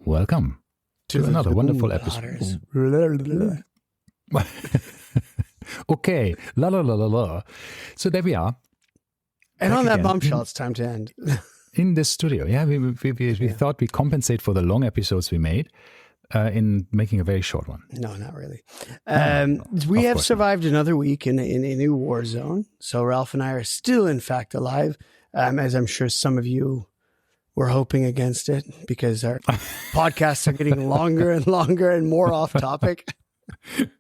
welcome to another wonderful episode. Okay, la la la la la. So there we are. And on that bombshell, it's time to end. In the studio, yeah, we thought we'd compensate for the long episodes we made in making a very short one. No, not really. We have survived another week in a new war zone. So Ralph and I are still, in fact, alive, as I'm sure some of you were hoping against it, because our podcasts are getting longer and longer and more off topic.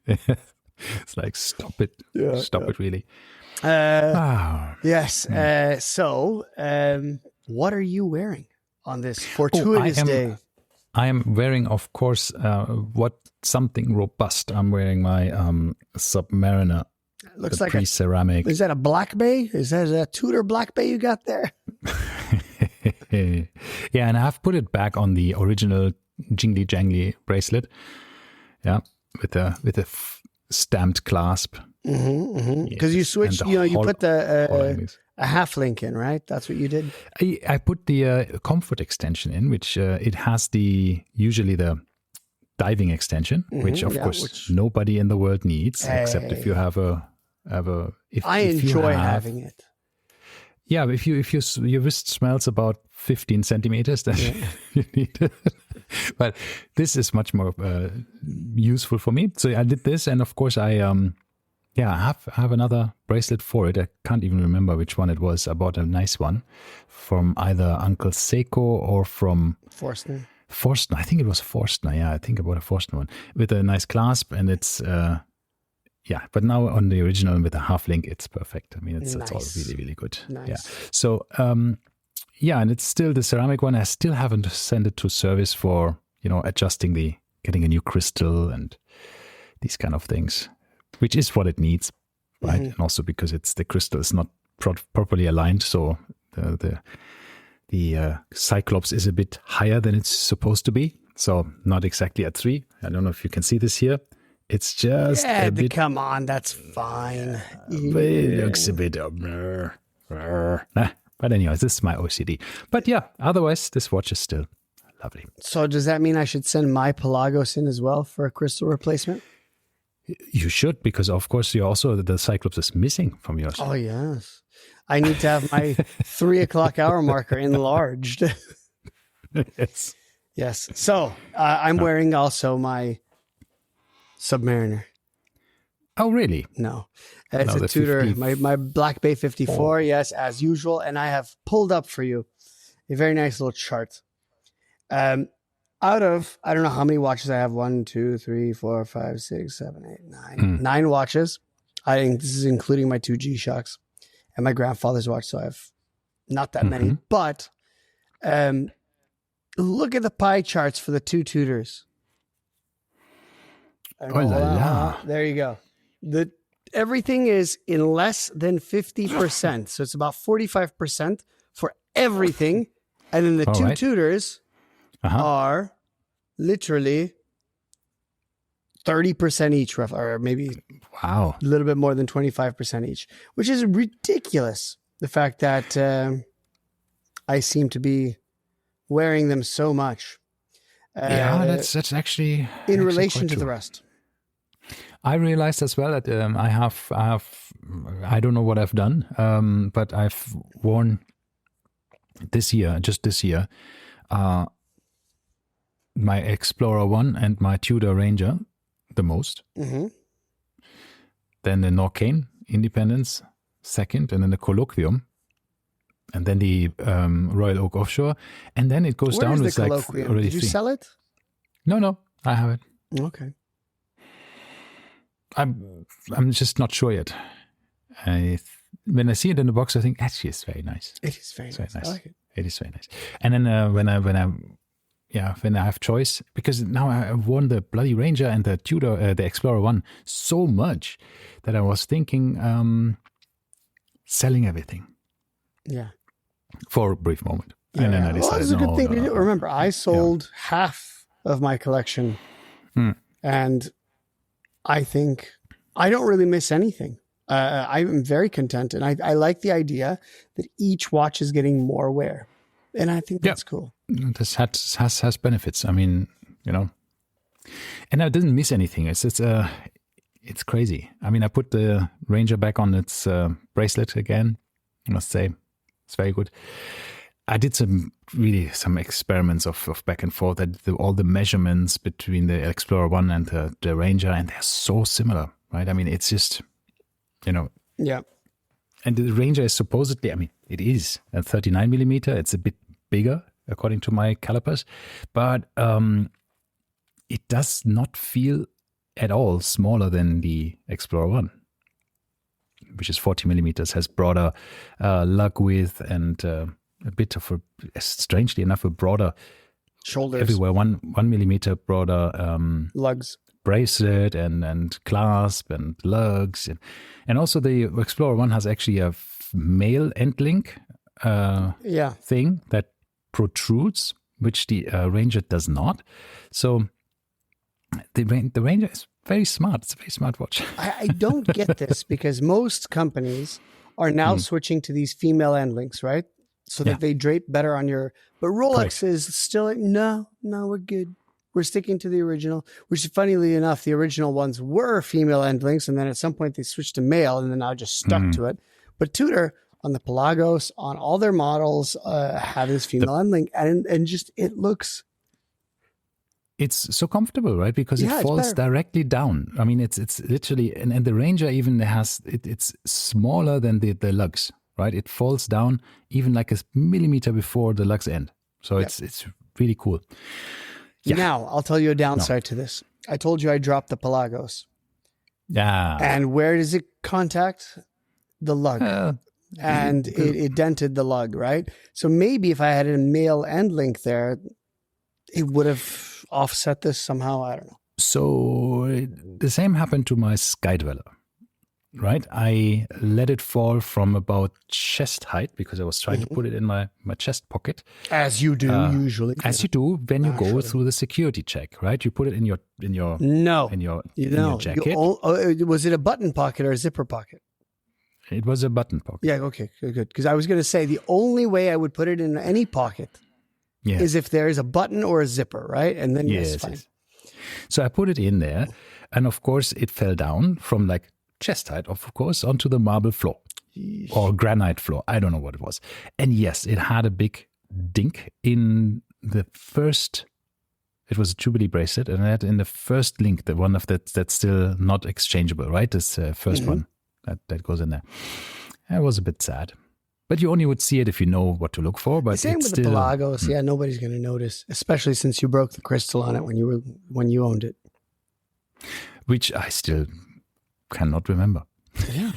It's like, stop it. Stop it, really. Yes. So what are you wearing on this fortuitous day? I am wearing, of course, something robust. I'm wearing my Submariner. Looks like pre-ceramic. Is that a Black Bay? Is that a Tudor Black Bay you got there? Yeah, and I've put it back on the original jingly jangly bracelet. Yeah, with a stamped clasp. Because you switched, you put a half link in, right? That's what you did. I put the comfort extension in, which it has usually the diving extension, which of course nobody in the world needs, except if you have a. I enjoy having it. Yeah, if your wrist smells about 15 centimeters, then you need it. But this is much more useful for me. So I did this, and of course I have another bracelet for it. I can't even remember which one it was. I bought a nice one from either Uncle Seiko or from Forstner. I think it was Forstner. Yeah, I think I bought a Forstner one with a nice clasp, and it's but now on the original with a half link, it's perfect. I mean, it's all really, really good. Nice. Yeah. So, and it's still the ceramic one. I still haven't sent it to service for, adjusting getting a new crystal and these kind of things, which is what it needs, right? And also because the crystal is not properly aligned. So the Cyclops is a bit higher than it's supposed to be. So not exactly at 3. I don't know if you can see this here. It's just a bit. Come on, that's fine. It looks a bit. But anyways, this is my OCD. But yeah, otherwise, this watch is still lovely. So does that mean I should send my Pelagos in as well for a crystal replacement? You should, because of course the Cyclops is missing from yours. Oh yes, I need to have my 3 o'clock hour marker enlarged. Yes. So I'm wearing also my Submariner. Oh, really? No. It's a Tudor, my Black Bay 54, yes, as usual. And I have pulled up for you a very nice little chart. Out of, I don't know how many watches I have. 1, 2, 3, 4, 5, 6, 7, 8, 9. 9 watches. I think this is including my 2 G-Shocks and my grandfather's watch. So I have not that many. But look at the pie charts for the 2 Tudors. There you go. Everything is in less than 50%. So it's about 45% for everything. And then the 2 Tudors are literally 30% each, or maybe a little bit more than 25% each, which is ridiculous. The fact that I seem to be wearing them so much. That's actually in relation to the rest. I realized as well that I don't know what I've done, but I've worn just this year, my Explorer 1 and my Tudor Ranger the most. Then the Norcane Independence second, and then the Colloquium, and then the Royal Oak Offshore, and then it goes down with like already. Did you sell it? No, I have it. Okay. I'm just not sure yet. When I see it in the box, I think actually it's very nice. It is very nice. I like it. It is very nice. And then when I have choice, because now I've worn the bloody Ranger and the Tudor, the Explorer 1 so much that I was thinking selling everything. Yeah. For a brief moment. Yeah. And then I decided, it's a good thing to do. Remember, I sold half of my collection, and I think I don't really miss anything. I'm very content, and I like the idea that each watch is getting more wear. And I think that's cool. This has benefits. I mean, and I didn't miss anything. It's crazy. I mean, I put the Ranger back on its bracelet again. I must say, it's very good. I did some experiments of back and forth. All the measurements between the Explorer 1 and the Ranger, and they're so similar, right? I mean, it's just, Yeah. And the Ranger is supposedly, I mean, it is a 39 millimeter. It's a bit bigger, according to my calipers, but it does not feel at all smaller than the Explorer 1, which is 40 millimeters, has broader lug width and a bit of strangely enough, a broader shoulders everywhere, 1 millimeter broader lugs, bracelet and clasp and lugs. And also the Explorer 1 has actually a male end link thing that protrudes, which the Ranger does not. So the Ranger is very smart. It's a very smart watch. I don't get this because most companies are now switching to these female end links, right? So that they drape better on your... But Rolex is still like, no, we're good. We're sticking to the original, which funnily enough, the original ones were female end links. And then at some point they switched to male and then now just stuck to it. But Tudor on the Pelagos, on all their models, have this female end link. And just, it looks... It's so comfortable, right? Because it falls directly down. I mean, it's literally, and the Ranger even has, it's smaller than the lugs, right? It falls down even like a millimeter before the lugs end. So it's really cool. Yeah. Now, I'll tell you a downside to this. I told you I dropped the Pelagos. Yeah. And where does it contact? The lug. And it dented the lug, right? So maybe if I had a male end link there, it would have offset this somehow. I don't know. So the same happened to my Skydweller, right? I let it fall from about chest height because I was trying to put it in my chest pocket. As you do usually. As you do when you go through the security check, right? You put it in your jacket. Was it a button pocket or a zipper pocket? It was a button pocket. Yeah, okay, good. Because I was going to say the only way I would put it in any pocket is if there is a button or a zipper, right? And then it's fine. Yes. So I put it in there, and of course it fell down from like chest height, of course, onto the marble floor or granite floor. I don't know what it was. And yes, it had a big dink in the first. It was a Jubilee bracelet, and it had in the first link, the one of that's still not exchangeable, right? This first one that goes in there. It was a bit sad. But you only would see it if you know what to look for. But same with the Pelagos. Yeah, nobody's going to notice, especially since you broke the crystal on it when you owned it. Which I still cannot remember. Yeah,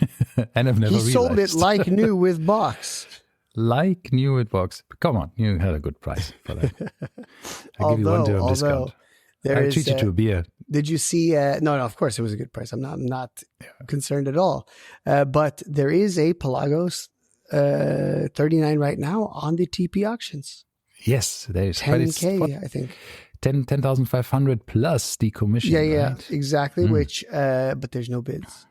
and I've never realized. He sold it like new with box. Like new with box. Come on, you had a good price for that. I'll give you €1 discount. I treat you to a beer. Did you see? No, of course it was a good price. I'm not concerned at all. But there is a Pelagos 39 right now on the TP auctions. Yes, there is 10K, I think. 10,500 plus the commission. Yeah, right? exactly. Which, but there's no bids.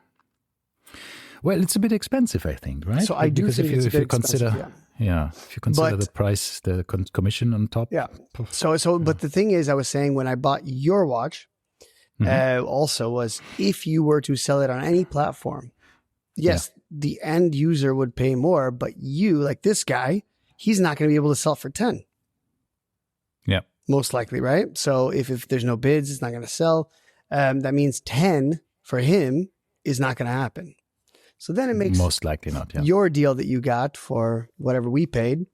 Well, it's a bit expensive, I think, right? So I do think if you consider, if you consider the price, the commission on top. Yeah. So, but the thing is, I was saying when I bought your watch, also was if you were to sell it on any platform, yes, the end user would pay more, but you, like this guy, he's not going to be able to sell for 10. Yeah. Most likely, right? So if there's no bids, it's not going to sell. That means 10 for him is not going to happen. So then it makes most likely not. Yeah. Your deal that you got for whatever we paid,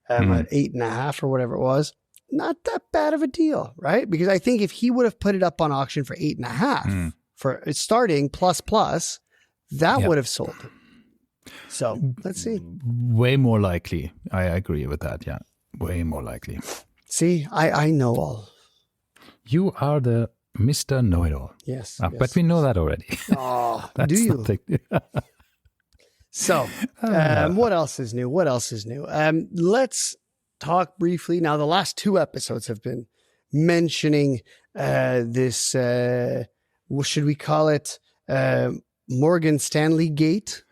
at 8.5 or whatever it was, not that bad of a deal, right? Because I think if he would have put it up on auction for 8.5 for starting plus, that would have sold. So let's see. Way more likely. I agree with that. Yeah. Way more likely. See, I know all. You are the Mr. Know-it-all. Yes. But we know that already. Oh, do you? So, what else is new? Let's talk briefly. Now, the last 2 episodes have been mentioning this, what should we call it? Morgan Stanley Gate.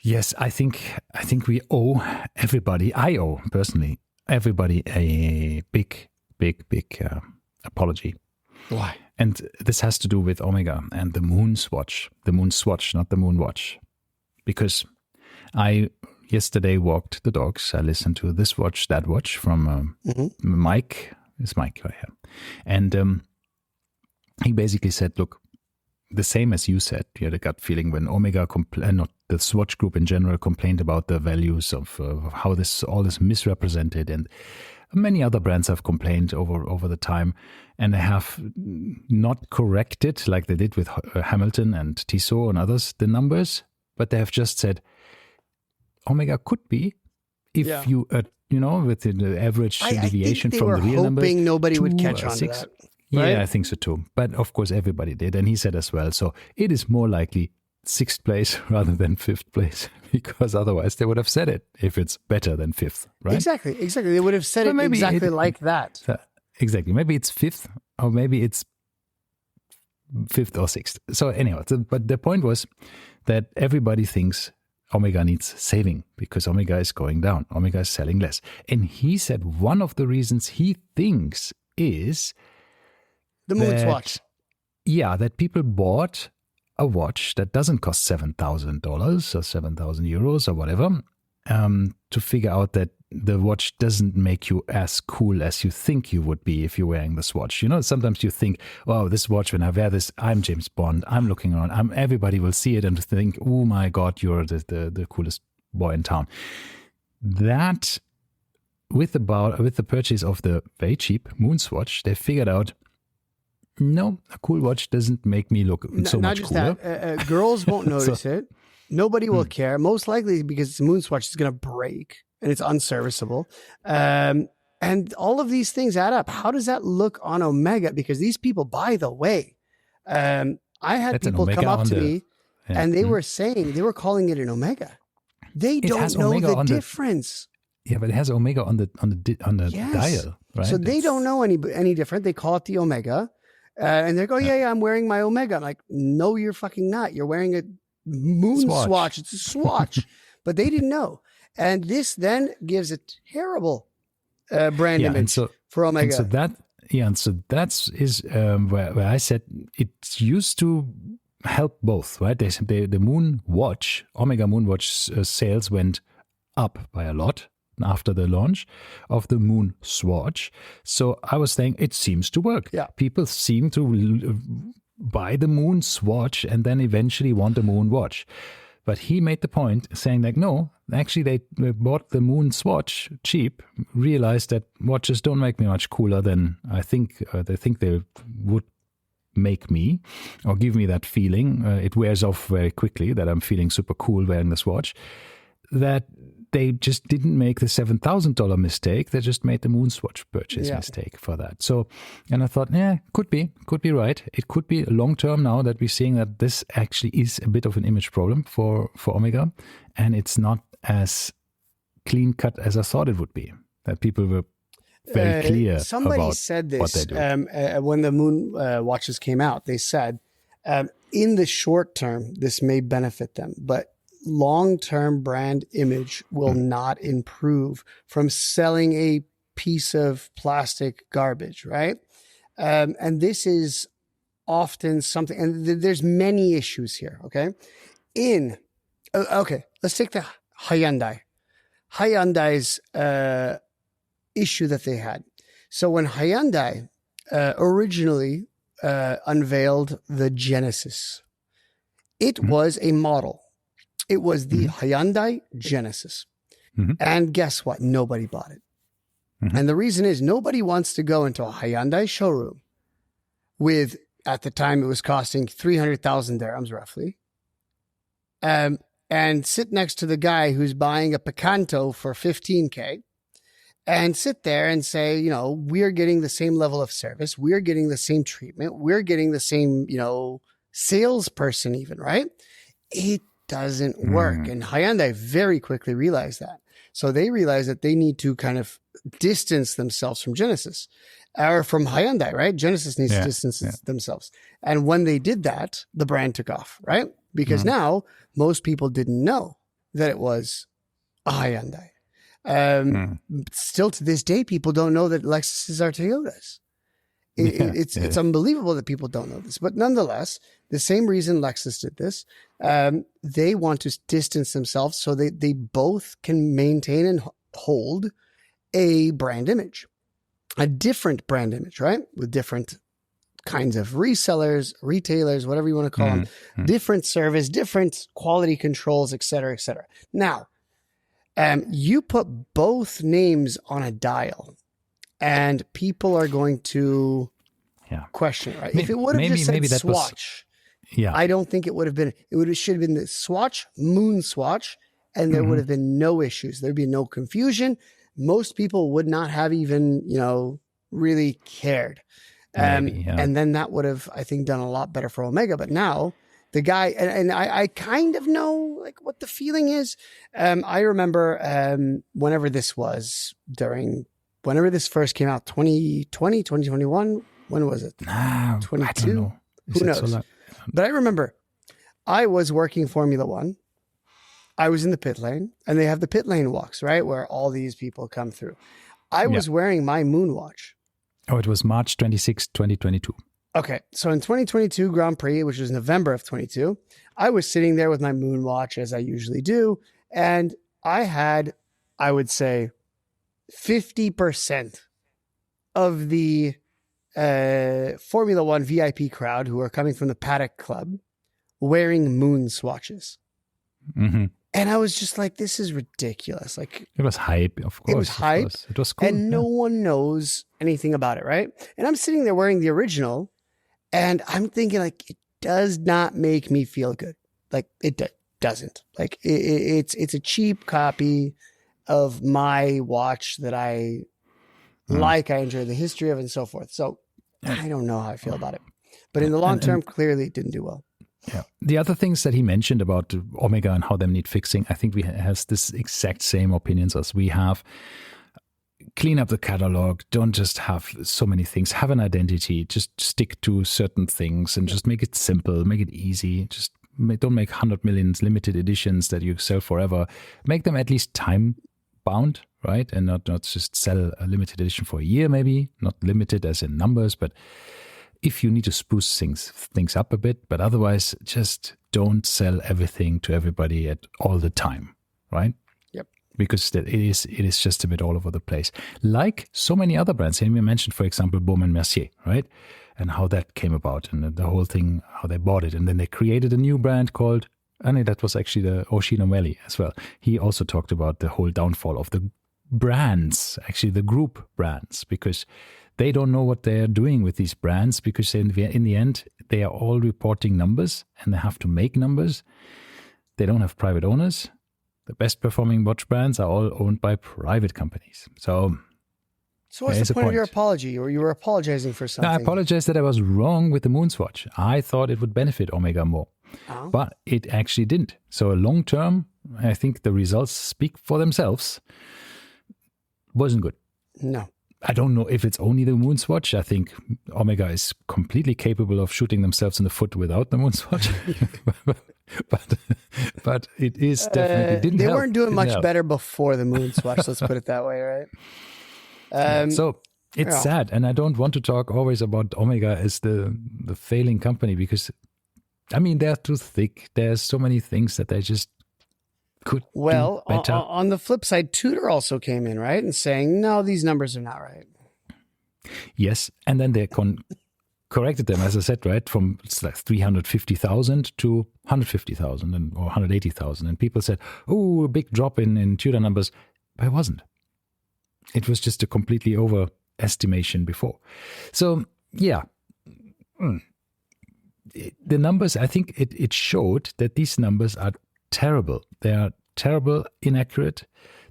Yes, I think we owe everybody. I owe personally everybody a big apology. Why? And this has to do with Omega and the Moonswatch, not the Moonwatch, because I yesterday walked the dogs. I listened to this watch, that watch from Mike. It's Mike right here, and he basically said, "Look, the same as you said, you had a gut feeling when Omega, not the Swatch Group in general, complained about the values of how all this misrepresented, and many other brands have complained over the time, and they have not corrected like they did with Hamilton and Tissot and others the numbers, but they have just said Omega could be if you with the average deviation from the real numbers. I think they were hoping nobody would catch on to that. Right? Yeah, I think so too. But of course, everybody did. And he said as well, so it is more likely 6th place rather than 5th place, because otherwise they would have said it if it's better than 5th, right? Exactly. They would have said it exactly like that. Exactly. Maybe it's 5th or maybe it's 5th or 6th. So anyhow, but the point was that everybody thinks Omega needs saving because Omega is going down. Omega is selling less. And he said one of the reasons he thinks is the Moonswatch. Yeah, that people bought a watch that doesn't cost $7,000 or 7,000 euros or whatever, to figure out that the watch doesn't make you as cool as you think you would be if you're wearing this watch. You know, sometimes you think, wow, this watch, when I wear this, I'm James Bond, I'm looking around, everybody will see it and think, oh my God, you're the coolest boy in town. That, with the purchase of the very cheap Moonswatch, they figured out, no, a cool watch doesn't make me look so much cooler. Not just that. Girls won't notice it. Nobody will care. Most likely because it's a Moonswatch, it's going to break and it's unserviceable. And all of these things add up. How does that look on Omega? Because these people, by the way, I had people come up to me and they were saying, they were calling it an Omega. They don't know the difference. Yeah, but it has Omega on the dial, right? So they don't know any different. They call it the Omega. And they go, yeah, I'm wearing my Omega. I'm like, no, you're fucking not. You're wearing a Moonswatch. It's a Swatch. But they didn't know. And this then gives a terrible brand image for Omega. And so that's where I said it used to help both, right? They said the Moonwatch, Omega Moonwatch sales went up by a lot after the launch of the Moonswatch. So I was saying it seems to work. Yeah. People seem to buy the Moonswatch and then eventually want the Moonwatch. But he made the point saying like, no, actually they bought the Moonswatch cheap, realized that watches don't make me much cooler than I think they think they would make me or give me that feeling. It wears off very quickly that I'm feeling super cool wearing this watch. That they just didn't make the $7,000 mistake. They just made the Moonswatch purchase mistake for that. So, and I thought, could be right. It could be long term now that we're seeing that this actually is a bit of an image problem for Omega, and it's not as clean cut as I thought it would be. That people were very clear about said this, what they do. When the Moon watches came out, they said, in the short term, this may benefit them, but long-term brand image will not improve from selling a piece of plastic garbage, right? And this is often something, and there's many issues here, okay? Let's take the Hyundai's issue that they had. So when Hyundai originally unveiled the Genesis, it was a model. It was the Hyundai Genesis. And guess what? Nobody bought it. And the reason is nobody wants to go into a Hyundai showroom with, at the time it was costing 300,000 dirhams roughly, and sit next to the guy who's buying a Picanto for 15K and sit there and say, you know, we're getting the same level of service. We're getting the same treatment. We're getting the same, you know, salesperson even, right? It doesn't work. And Hyundai very quickly realized that. So they realized that they need to kind of distance themselves from Genesis or from Hyundai, right? Genesis needs to distance themselves. And when they did that, the brand took off, right? Because now most people didn't know that it was a Hyundai. Still to this day, people don't know that Lexuses are Toyotas. It's unbelievable that people don't know this. But nonetheless, the same reason Lexus did this, they want to distance themselves so they both can maintain and hold a brand image, a different brand image, right? With different kinds of resellers, retailers, whatever you want to call them, different service, different quality controls, et cetera, et cetera. Now, you put both names on a dial and people are going to question it, right? If it would have just said Swatch, I don't think it would have been, should have been the Swatch, Moonswatch, and there would have been no issues. There'd be no confusion. Most people would not have even, really cared. And then that would have, I think, done a lot better for Omega. But now the guy, and I kind of know like what the feeling is. I remember whenever this was whenever this first came out, 2020, 2021, when was it? 22? Who knows? But I remember I was working Formula One. I was in the pit lane and they have the pit lane walks, right? Where all these people come through. I was wearing my Moonwatch. Oh, it was March 26, 2022. Okay. So in 2022 Grand Prix, which was November of 22, I was sitting there with my Moonwatch as I usually do. And I had, I would say, 50% of the Formula One VIP crowd who are coming from the Paddock Club wearing Moonswatches. Mm-hmm. And I was just like, this is ridiculous. Like, it was hype, of course. It was hype. It was cool. And no one knows anything about it, right? And I'm sitting there wearing the original and I'm thinking like, it does not make me feel good. Like it doesn't. Like it's a cheap copy of my watch that I like, I enjoy the history of and so forth. So I don't know how I feel about it. But in the long term, clearly it didn't do well. Yeah. The other things that he mentioned about Omega and how them need fixing, I think we has this exact same opinions as we have. Clean up the catalog. Don't just have so many things. Have an identity. Just stick to certain things and just make it simple. Make it easy. Just don't make 100 million limited editions that you sell forever. Make them at least time bound, right? And not just sell a limited edition for a year, maybe. Not limited as in numbers, but if you need to spruce things up a bit, but otherwise just don't sell everything to everybody at all the time, right? Yep. Because it is just a bit all over the place. Like so many other brands. And we mentioned, for example, Baume & Mercier, right? And how that came about and the whole thing, how they bought it. And then they created a new brand called, that was actually the Oshino Valley as well. He also talked about the whole downfall of the brands, actually the group brands, because they don't know what they're doing with these brands because in the end, they are all reporting numbers and they have to make numbers. They don't have private owners. The best performing watch brands are all owned by private companies. So what's the point of your apology? Or you were apologizing for something? No, I apologize that I was wrong with the Moonswatch. I thought it would benefit Omega more, but it actually didn't. So long term, I think the results speak for themselves. Wasn't good. No. I don't know if it's only the Moonswatch. I think Omega is completely capable of shooting themselves in the foot without the Moonswatch. but it is definitely didn't They help. weren't doing much better before the Moonswatch. Let's put it that way, right? So it's sad, and I don't want to talk always about Omega as the failing company because, they're too thick. There's so many things that they just could do better. On the flip side, Tudor also came in, right? And saying, no, these numbers are not right. Yes. And then they corrected them, as I said, right? From it's like 350,000 to 150,000 or 180,000. And people said, oh, a big drop in Tudor numbers. But it wasn't. It was just a completely overestimation before. So, yeah. The numbers, I think it showed that these numbers are terrible. They are terrible, inaccurate.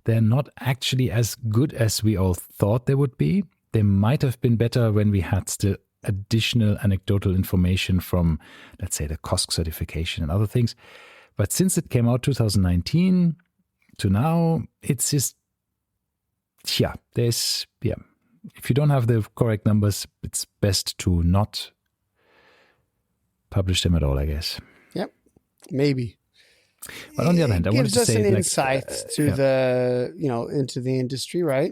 They're not actually as good as we all thought they would be. They might have been better when we had still additional anecdotal information from, let's say, the COSC certification and other things. But since it came out 2019 to now, it's just, if you don't have the correct numbers, it's best to not publish them at all, I guess. Yep, maybe. But on the other hand, I wanted to say, gives us an insight to the, into the industry, right?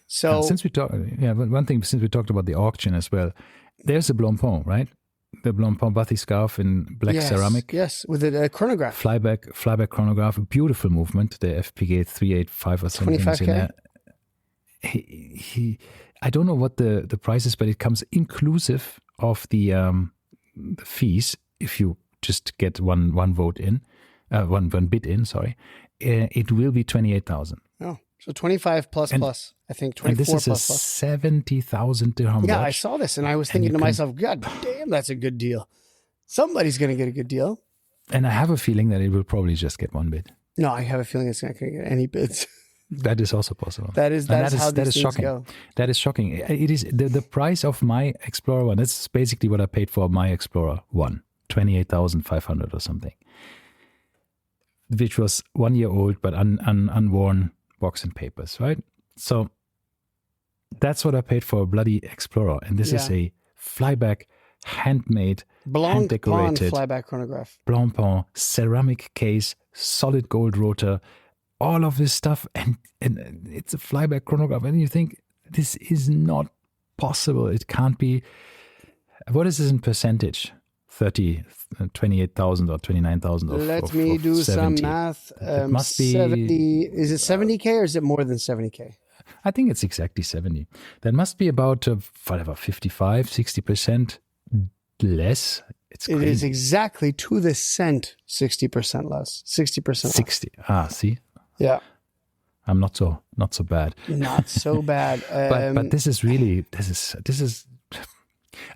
So since we talked, one thing, since we talked about the auction as well, there's a Blancpain, right? The Blancpain Bathie scarf in black ceramic. Yes, with a chronograph. Flyback chronograph, a beautiful movement. The FPGA 385 or something. 25K. I don't know what the price is, but it comes inclusive of the fees. If you just get one vote in, one bid in, sorry, it will be 28,000. Oh, so 25 plus. I think 24 and this is plus. A 70,000 dirham. Yeah, watch. I saw this and I was thinking to myself, God damn, that's a good deal. Somebody's going to get a good deal. And I have a feeling that it will probably just get one bid. No, I have a feeling it's not going to get any bids. That is also possible. That is how these things shocking. go. That is shocking. It is the price of my Explorer 1. That's basically what I paid for my Explorer 1, 28,500 or something, which was 1 year old but unworn box and papers, right? So that's what I paid for a bloody Explorer, and this is a flyback, handmade, hand-decorated flyback chronograph, Blancpain ceramic case, solid gold rotor. All of this stuff, and it's a flyback chronograph, and you think this is not possible. It can't be. What is this in percentage? 28,000 or 29,000 of Let me do 70. Some math. It must be 70. Is it 70K or is it more than 70K? I think it's exactly 70. That must be about 55, 60% less. It is exactly to the cent 60% less. 60%. 60. See. Yeah. I'm not so bad. Not so bad. But this is really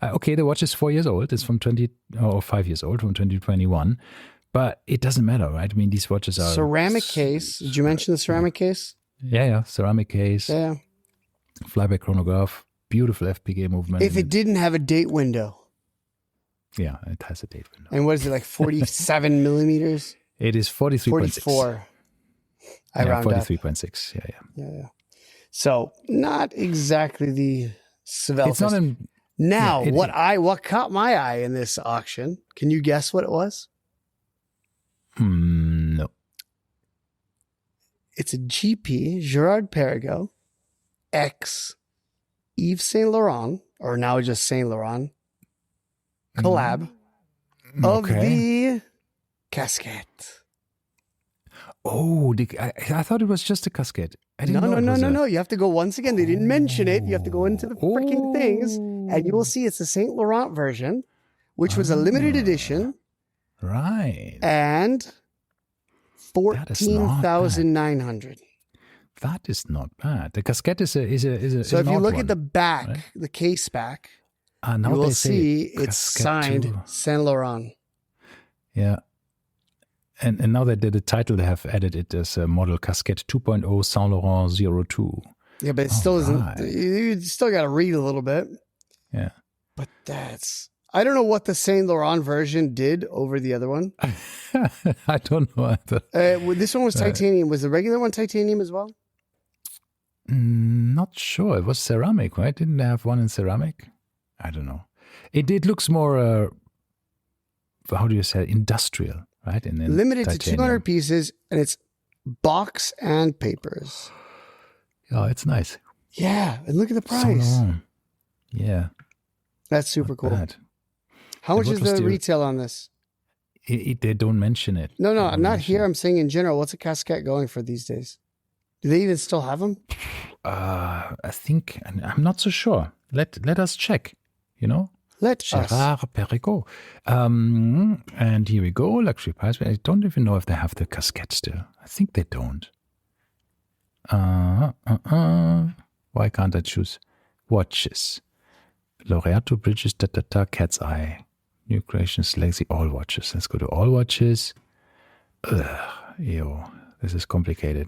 okay. The watch is 4 years old. It's from 5 years old, from 2021. But it doesn't matter, right? I mean, these watches are ceramic case. Did you mention the ceramic case? Yeah, ceramic case. Yeah. Flyback chronograph. Beautiful FPGA movement. If it didn't have a date window. Yeah, it has a date window. And what is it, like 47 millimeters? It is 43.6. 44. I round 43.6. Yeah. So not exactly the Svelfest. It's not in. Now, what caught my eye in this auction? Can you guess what it was? No. It's a GP Gerard Perregaux X Yves Saint Laurent, or now just Saint Laurent collab of the casquette. Oh, I thought it was just a casquette. I didn't know. No. You have to go once again. They didn't mention it. You have to go into the freaking things, and you will see it's the Saint Laurent version, which was a limited edition. Right. And 14,900. That is not bad. The casquette is a. So if you look at the back, right? The case back, you will see it's signed Saint Laurent. Yeah. And now they did the title, they have added it as a model casquette 2.0 Saint Laurent 02. Yeah, but it still isn't. You still got to read a little bit. Yeah. But I don't know what the Saint Laurent version did over the other one. I don't know either. This one was titanium. Was the regular one titanium as well? Not sure. It was ceramic, right? Didn't they have one in ceramic? I don't know. It looks more, how do you say, industrial. Right, and then limited titanium. To 200 pieces, and it's box and papers. Oh, it's nice. Yeah, and look at the price. Yeah, that's super Not cool. Bad. How much is the retail on this? They don't mention it. No, not here. I'm saying in general. What's a casquette going for these days? Do they even still have them? I think I'm not so sure. Let us check. Gerard Perregaux. And here we go, luxury price. I don't even know if they have the casquette still. I think they don't. Why can't I choose watches? Laureato, Bridges, Cat's Eye. New Creations, Legacy, all watches. Let's go to all watches. This is complicated.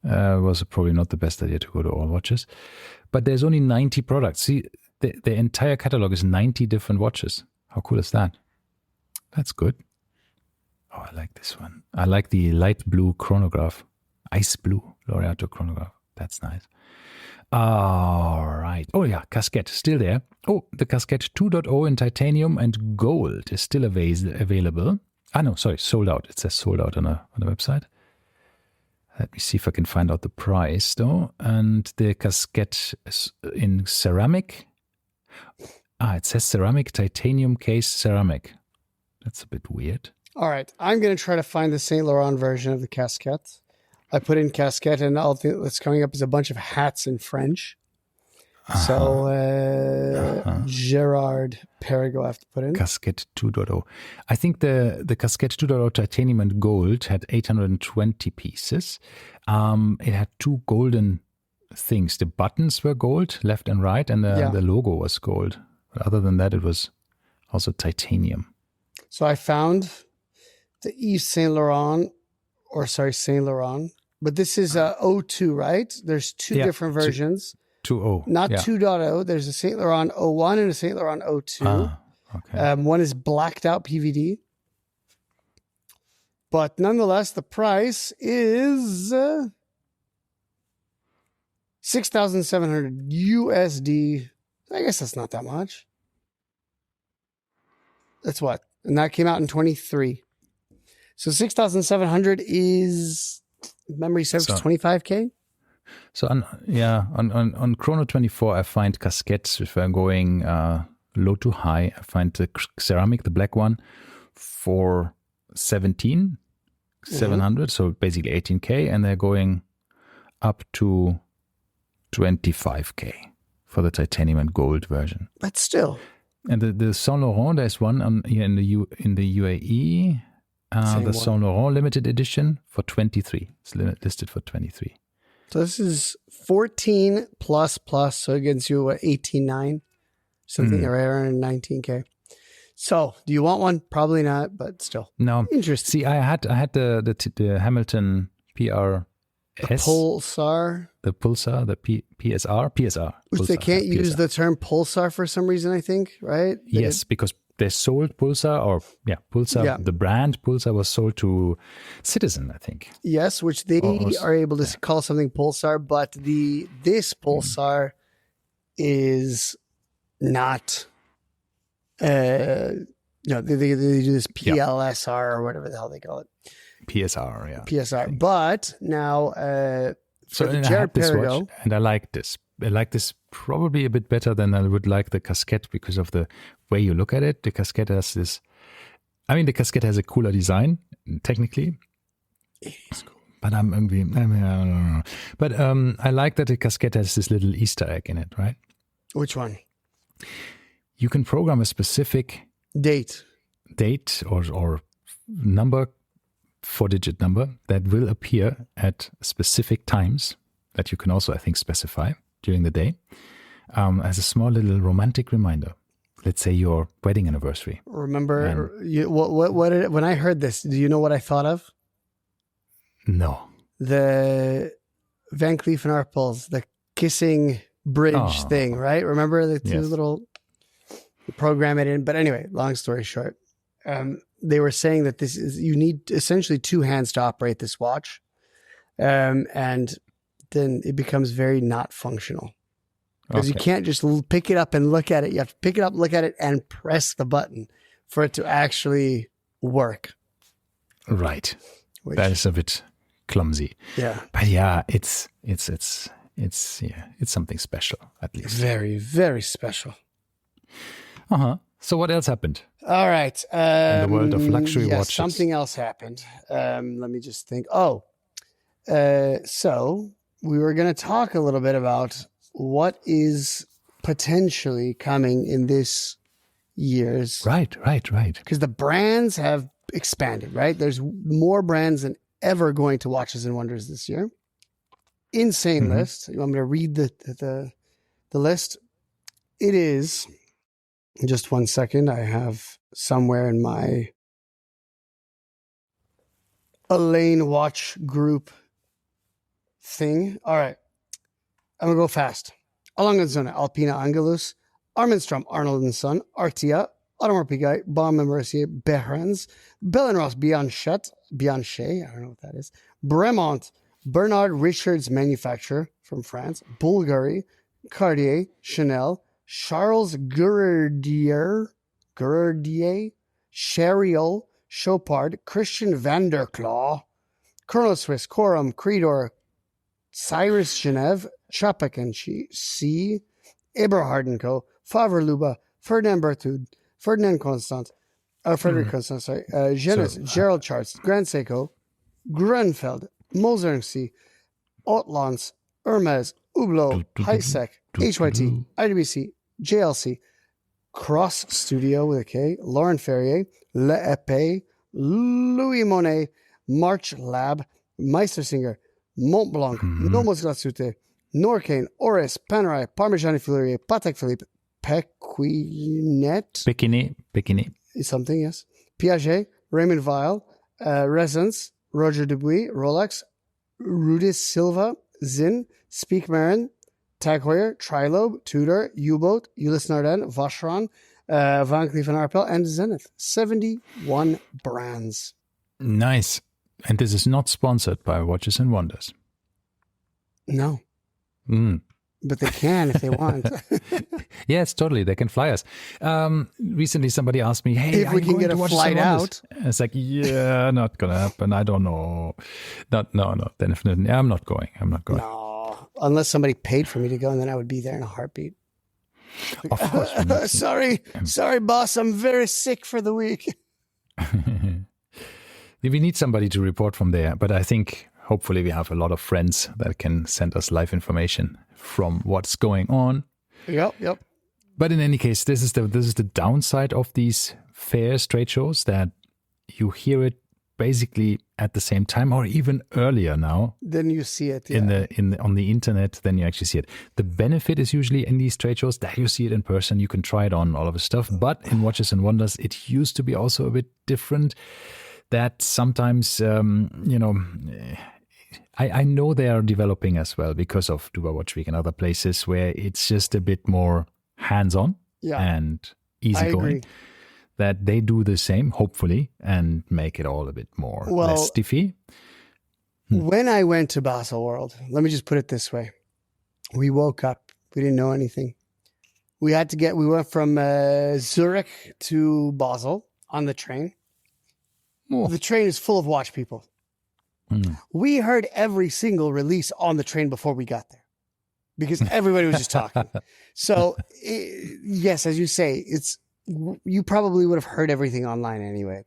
Was probably not the best idea to go to all watches. But there's only 90 products. See, the entire catalog is 90 different watches. How cool is that? That's good. Oh, I like this one. I like the light blue chronograph. Ice blue Laureato chronograph. That's nice. All right. Oh, yeah. Casquette still there. Oh, the Casquette 2.0 in titanium and gold is still available. No, sorry, sold out. It says sold out on the website. Let me see if I can find out the price, though. And the casquette is in ceramic. It says ceramic, titanium case ceramic. That's a bit weird. All right. I'm going to try to find the Saint Laurent version of the casquette. I put in casquette, and all that's coming up is a bunch of hats in French. So Gerard Perregaux I have to put in. Casquette 2.0. I think the Casquette 2.0 titanium and gold had 820 pieces. It had two golden things. The buttons were gold, left and right, and the logo was gold. But other than that, it was also titanium. So I found the Yves Saint Laurent, Saint Laurent. But this is 02, right? There's two different versions. 2.0. Not 2.0. There's a Saint Laurent 01 and a Saint Laurent 02. Okay. One is blacked out PVD. But nonetheless, the price is $6,700 USD. I guess that's not that much. That's what? And that came out in 23. So 6,700 is, memory serves, 25K? So on Chrono 24, I find casquettes if I'm going low to high. I find the ceramic, the black one, for 17,700, so basically 18K, and they're going up to 25K for the titanium and gold version. But still. And the Saint Laurent, there's one here in the UAE. The Saint Laurent limited edition for 23. It's listed for 23. So this is 14 plus, so it gets you 18.9, something around 19K. So do you want one? Probably not, but still. No. Interesting. See, I had the Hamilton PRS. The Pulsar. The Pulsar, the PSR. Which Pulsar, they can't use the term Pulsar for some reason, I think, right? Yes, because they sold Pulsar, the brand Pulsar was sold to Citizen, I think. Yes, which they are able to call something Pulsar, but this Pulsar is not, they do this PLSR or whatever the hell they call it. PSR, yeah. PSR. But now, so the Gerard Perregaux. And I like this. I like this probably a bit better than I would like the casquette because of the way you look at it. The casquette has this, the casquette has a cooler design, technically. It is cool. But I don't know. But I like that the casquette has this little Easter egg in it, right? Which one? You can program a specific date or number, 4-digit number that will appear at specific times that you can also, I think, specify during the day as a small little romantic reminder. Let's say your wedding anniversary. Remember, when I heard this, do you know what I thought of? No. The Van Cleef & Arpels, the kissing bridge thing, right? Remember the two little program it in? But anyway, long story short, they were saying that you need essentially two hands to operate this watch. And then it becomes very not functional. Because you can't just pick it up and look at it. You have to pick it up, look at it, and press the button for it to actually work. Right. That is a bit clumsy. Yeah. But yeah, it's something special, at least. Very, very special. So what else happened? All right. In the world of luxury watches. Something else happened. Let me just think. So we were going to talk a little bit about what is potentially coming in this year's. Right. Because the brands have expanded, right? There's more brands than ever going to Watches and Wonders this year. Insane list. You want me to read the list? It is, just 1 second, I have somewhere in my Elaine Watch Group thing. All right. I'm going to go fast. Alanganzona, Alpina Angelus, Armstrong, Arnold & Son, Artia, Audemars Piguet, Baume & Mercier, Behrens, Bell & Ross, Bianchet, I don't know what that is, Bremont, Bernard Richards Manufacturer from France, Bulgari, Cartier, Chanel, Charles Gourdier, Chariot, Chopard, Christian Vanderclaw, Colonel Swiss, Corum, Creedor, Cyrus Genève, Chapacan C, Eberhard & Co., Favre Luba, Ferdinand Berthoud, Ferdinand Constant, Frederick Constant, sorry, Genes, Gerald Charts, Grand Seiko, Grunfeld, Moser C, Otlans, Hermes, Hublot, Hisek, HYT, IWC, JLC, Cross Studio with a K, Lauren Ferrier, Le Epée, Louis Monet, March Lab, Meistersinger, Mont Blanc, Nomos Glatsute, Norcane, Oris, Panerai, Parmigiani Fleurier, Patek Philippe, Pequinet, Bikini. Something, yes. Piaget, Raymond Weil, Resonance, Roger Dubuis, Rolex, Rudis Silva, Zinn, Speak Marin, Tag Heuer, Trilobe, Tudor, U-Boat, Ulysse Nardin, Vacheron, Van Cleef & Arpels, and Zenith. 71 brands. Nice. And this is not sponsored by Watches and Wonders. No. But they can if they want. Yes, totally. They can fly us. Recently, somebody asked me, hey, if we can get a flight out. It's like, yeah, not going to happen. I don't know. No, definitely. I'm not going. No, unless somebody paid for me to go, and then I would be there in a heartbeat. Of course. Sorry, boss. I'm very sick for the week. We need somebody to report from there, but I think hopefully we have a lot of friends that can send us live information from what's going on. Yep. But in any case, this is the downside of these fairs, trade shows, that you hear it basically at the same time or even earlier now. Then you see it on the internet. Then you actually see it. The benefit is usually in these trade shows that you see it in person. You can try it on all of the stuff. But in Watches and Wonders, it used to be also a bit different. That sometimes I know they are developing as well because of Dubai Watch Week and other places where it's just a bit more hands-on and easygoing. That they do the same, hopefully, and make it all a bit more less stiffy. When I went to Basel World, let me just put it this way. We woke up. We didn't know anything. We went from Zurich to Basel on the train. Oh. The train is full of watch people. We heard every single release on the train before we got there because everybody was just talking. So, yes, as you say, you probably would have heard everything online anyway.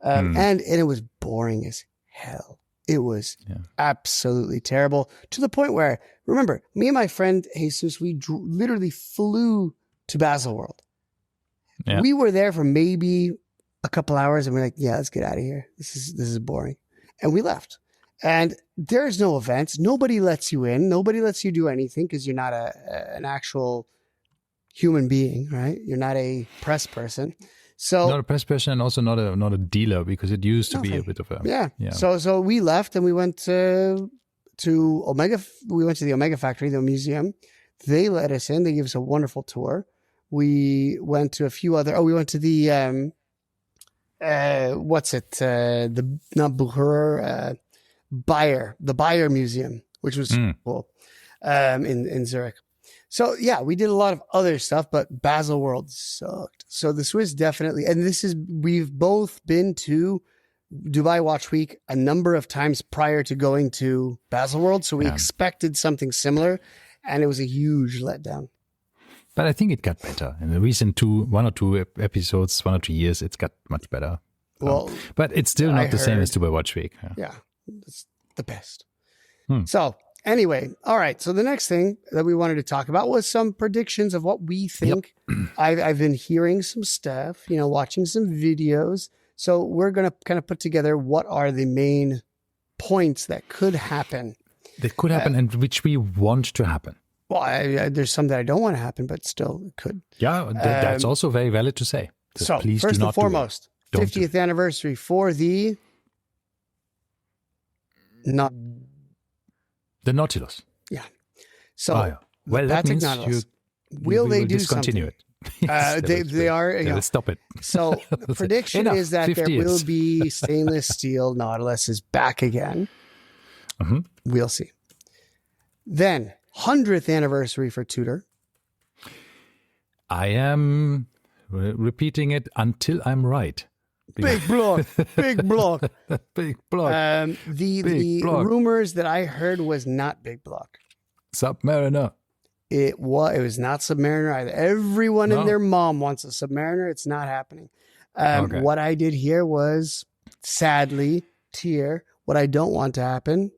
And it was boring as hell. It was absolutely terrible to the point where, remember, me and my friend Jesus, we literally flew to Basel World. Yeah. We were there for maybe a couple hours and we're like, yeah, let's get out of here. This is boring. And we left. And there's no events. Nobody lets you in. Nobody lets you do anything because you're not an actual human being, right? You're not a press person. So not a press person and also not a dealer because it used to be a bit of a... Yeah. So we left and we went to Omega. We went to the Omega factory, the museum. They let us in. They gave us a wonderful tour. We went to a few other... we went to the... the Bayer Museum, which was cool, in Zurich. So yeah, we did a lot of other stuff, but Basel World sucked. So the Swiss definitely, and we've both been to Dubai Watch Week a number of times prior to going to Basel World. So we expected something similar and it was a huge letdown. But I think it got better in the recent 1 or 2 episodes, 1 or 2 years. It's got much better. But it's still not the same as Dubai Watch Week. Yeah, it's the best. So anyway, all right. So the next thing that we wanted to talk about was some predictions of what we think. I've been hearing some stuff, watching some videos. So we're going to kind of put together what are the main points that could happen. That could happen and which we want to happen. Well, there's some that I don't want to happen, but still it could. Yeah, that's also very valid to say. So please first do not and foremost, 50th anniversary for the Nautilus. Yeah. So well, that means Nautilus. Will they do discontinue something? It? They are. Let's stop it. So the prediction is that there will be stainless steel Nautilus is back again. We'll see. Then 100th anniversary for Tudor. I am repeating it until I'm right. Big block. Big block. Big block. The rumors that I heard was not big block. Submariner. It was not Submariner either. Everyone and their mom wants a Submariner. It's not happening. What I did here was, sadly, what I don't want to happen,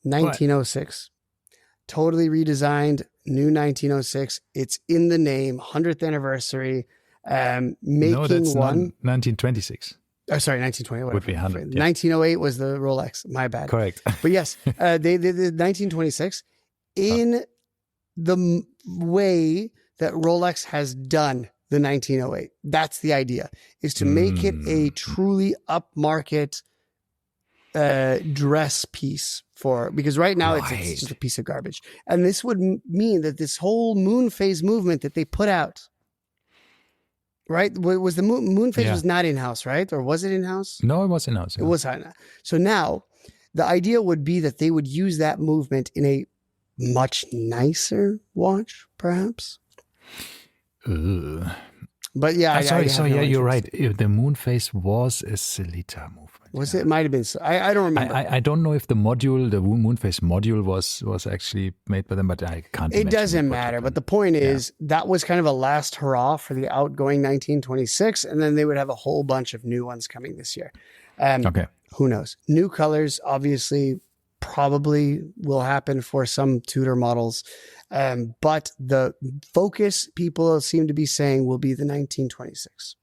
1906. Totally redesigned, new 1906. It's in the name, 100th anniversary. No, that's not 1926. Oh, sorry, 1920. Would be 100. Yeah. 1908 was the Rolex. My bad. Correct. But yes, they did 1926 in the way that Rolex has done the 1908. That's the idea, is to make it a truly upmarket dress piece because right now it's just a piece of garbage. And this would mean that this whole moon phase movement that they put out, right? Was the moon phase was not in-house, right? Or was it in-house? No, it was in-house. Yeah. It was in-house. So now the idea would be that they would use that movement in a much nicer watch, perhaps. But yeah, you're right. The moon phase was a Celita movement. Was it? Might have been. I don't remember. I don't know if the moon phase module was actually made by them, but I can't. It doesn't matter. But the point is, that was kind of a last hurrah for the outgoing 1926, and then they would have a whole bunch of new ones coming this year. Who knows? New colors, obviously, probably will happen for some Tudor models. But the focus, people seem to be saying, will be the 1926.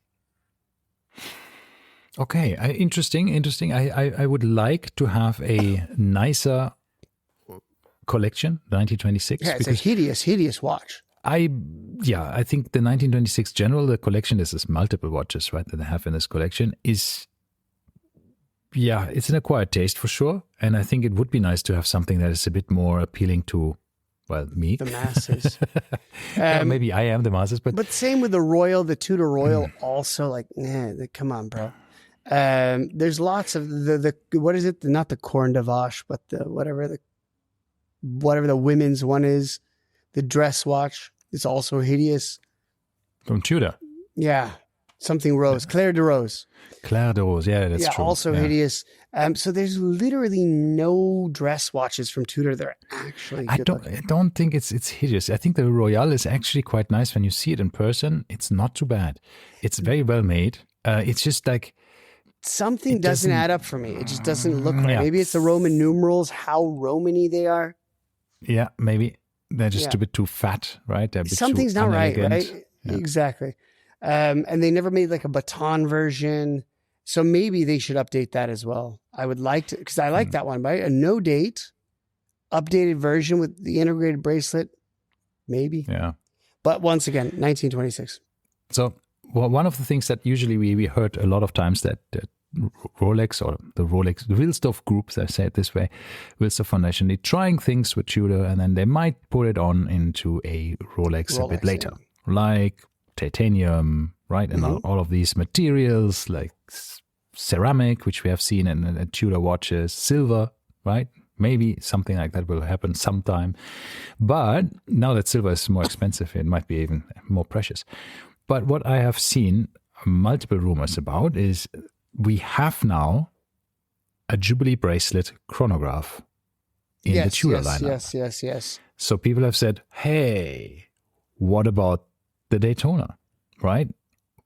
Okay, interesting. I would like to have a nicer collection, 1926. Yeah, it's a hideous watch. I think the 1926 general, the collection, this is multiple watches, right, that they have in this collection, is, it's an acquired taste for sure. And I think it would be nice to have something that is a bit more appealing to, well, me. The masses. Maybe I am the masses, but same with the Tudor Royal also, like, come on, bro. There's lots of the what is it? Not the Corne de Vache, but whatever the women's one is, the dress watch. It's also hideous. From Tudor. Yeah. Something Rose. Claire de Rose. Claire de Rose. Yeah, that's true. Also hideous. So there's literally no dress watches from Tudor that are actually good I don't think it's hideous. I think the Royale is actually quite nice when you see it in person. It's not too bad. It's very well made. It's just like something doesn't add up for me. It just doesn't look right. Maybe it's the Roman numerals, how Romany they are. Yeah, maybe they're just a bit too fat, right? Something's not right? Yeah. Exactly. And they never made like a baton version. So maybe they should update that as well. I would like to, because I like that one, right? A no date, updated version with the integrated bracelet, maybe. Yeah. But once again, 1926. So one of the things that usually we heard a lot of times that Rolex or the Wilsdorf Group, I say it this way, Wilsdorf Foundation, they're trying things with Tudor and then they might put it on into a Rolex a bit later, like titanium, right? And all of these materials like ceramic, which we have seen in Tudor watches, silver, right? Maybe something like that will happen sometime. But now that silver is more expensive, it might be even more precious. But what I have seen multiple rumors about is we have now a Jubilee bracelet chronograph in the Tudor lineup. Yes. So people have said, hey, what about the Daytona, right?